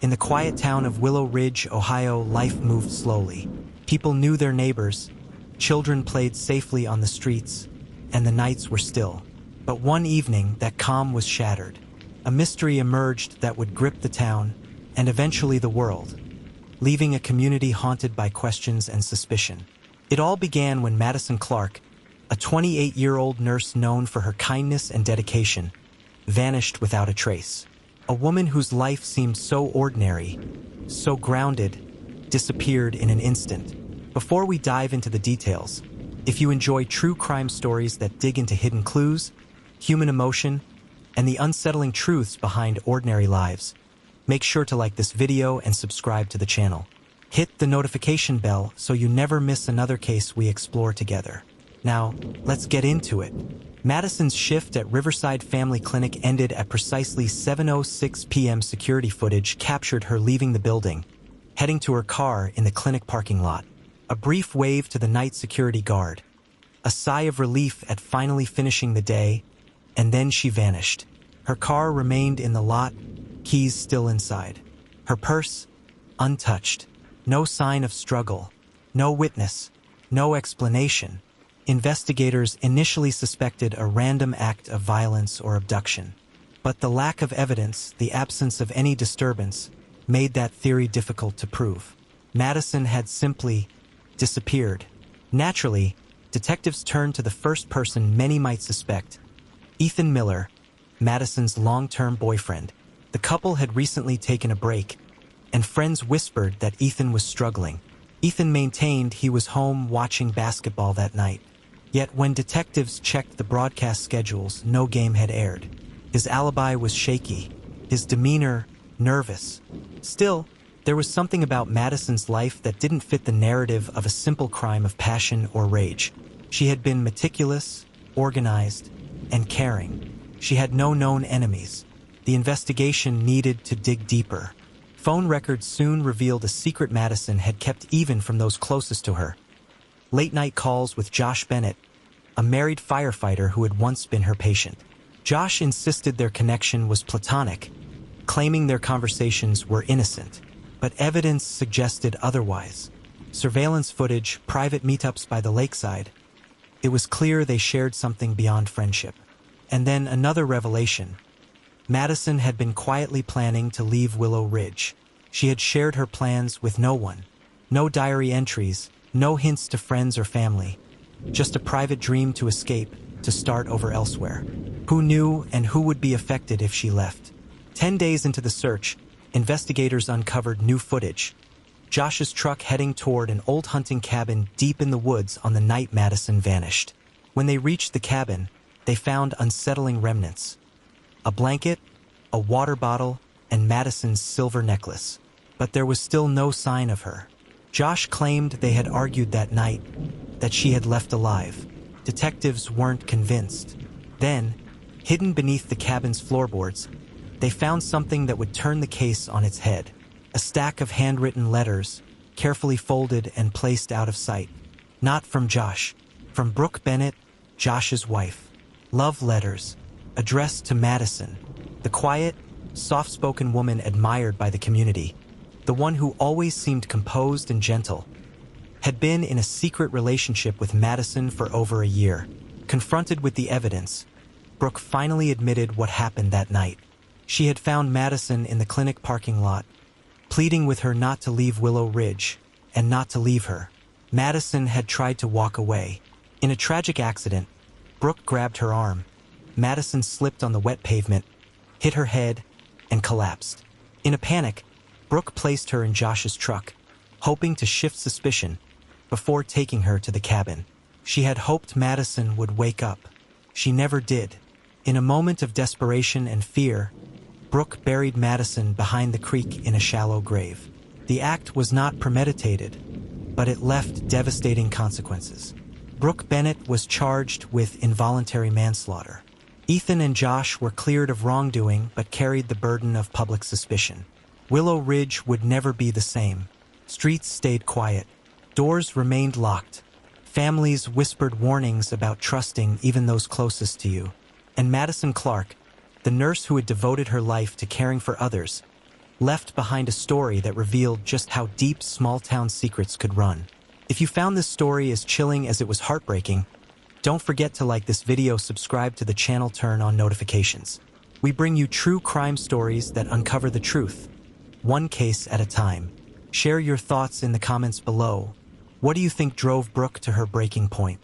In the quiet town of Willow Ridge, Ohio, life moved slowly. People knew their neighbors, children played safely on the streets, and the nights were still. But one evening, that calm was shattered. A mystery emerged that would grip the town, and eventually the world, leaving a community haunted by questions and suspicion. It all began when Madison Clark, a 28-year-old nurse known for her kindness and dedication, vanished without a trace. A woman whose life seemed so ordinary, so grounded, disappeared in an instant. Before we dive into the details, if you enjoy true crime stories that dig into hidden clues, human emotion, and the unsettling truths behind ordinary lives, make sure to like this video and subscribe to the channel. Hit the notification bell so you never miss another case we explore together. Now, let's get into it. Madison's shift at Riverside Family Clinic ended at precisely 7:06 p.m. Security footage captured her leaving the building, heading to her car in the clinic parking lot. A brief wave to the night security guard, a sigh of relief at finally finishing the day, and then she vanished. Her car remained in the lot, keys still inside. Her purse, untouched. No sign of struggle, no witness, no explanation. Investigators initially suspected a random act of violence or abduction. But the lack of evidence, the absence of any disturbance, made that theory difficult to prove. Madison had simply disappeared. Naturally, detectives turned to the first person many might suspect, Ethan Miller, Madison's long-term boyfriend. The couple had recently taken a break, and friends whispered that Ethan was struggling. Ethan maintained he was home watching basketball that night. Yet when detectives checked the broadcast schedules, no game had aired. His alibi was shaky, his demeanor nervous. Still, there was something about Madison's life that didn't fit the narrative of a simple crime of passion or rage. She had been meticulous, organized, and caring. She had no known enemies. The investigation needed to dig deeper. Phone records soon revealed a secret Madison had kept even from those closest to her. Late-night calls with Josh Bennett, a married firefighter who had once been her patient. Josh insisted their connection was platonic, claiming their conversations were innocent. But evidence suggested otherwise. Surveillance footage, private meetups by the lakeside. It was clear they shared something beyond friendship. And then another revelation. Madison had been quietly planning to leave Willow Ridge. She had shared her plans with no one. No diary entries, no hints to friends or family. Just a private dream to escape, to start over elsewhere. Who knew and who would be affected if she left? 10 days into the search, investigators uncovered new footage. Josh's truck heading toward an old hunting cabin deep in the woods on the night Madison vanished. When they reached the cabin, they found unsettling remnants. A blanket, a water bottle, and Madison's silver necklace. But there was still no sign of her. Josh claimed they had argued that night, that she had left alive. Detectives weren't convinced. Then, hidden beneath the cabin's floorboards, they found something that would turn the case on its head. A stack of handwritten letters, carefully folded and placed out of sight. Not from Josh, from Brooke Bennett, Josh's wife. Love letters, addressed to Madison, the quiet, soft-spoken woman admired by the community, the one who always seemed composed and gentle, had been in a secret relationship with Madison for over a year. Confronted with the evidence, Brooke finally admitted what happened that night. She had found Madison in the clinic parking lot, pleading with her not to leave Willow Ridge, and not to leave her. Madison had tried to walk away. In a tragic accident, Brooke grabbed her arm. Madison slipped on the wet pavement, hit her head, and collapsed. In a panic, Brooke placed her in Josh's truck, hoping to shift suspicion before taking her to the cabin. She had hoped Madison would wake up. She never did. In a moment of desperation and fear, Brooke buried Madison behind the creek in a shallow grave. The act was not premeditated, but it left devastating consequences. Brooke Bennett was charged with involuntary manslaughter. Ethan and Josh were cleared of wrongdoing but carried the burden of public suspicion. Willow Ridge would never be the same. Streets stayed quiet. Doors remained locked. Families whispered warnings about trusting even those closest to you. And Madison Clark, the nurse who had devoted her life to caring for others, left behind a story that revealed just how deep small-town secrets could run. If you found this story as chilling as it was heartbreaking, don't forget to like this video, subscribe to the channel, turn on notifications. We bring you true crime stories that uncover the truth, one case at a time. Share your thoughts in the comments below. What do you think drove Brooke to her breaking point?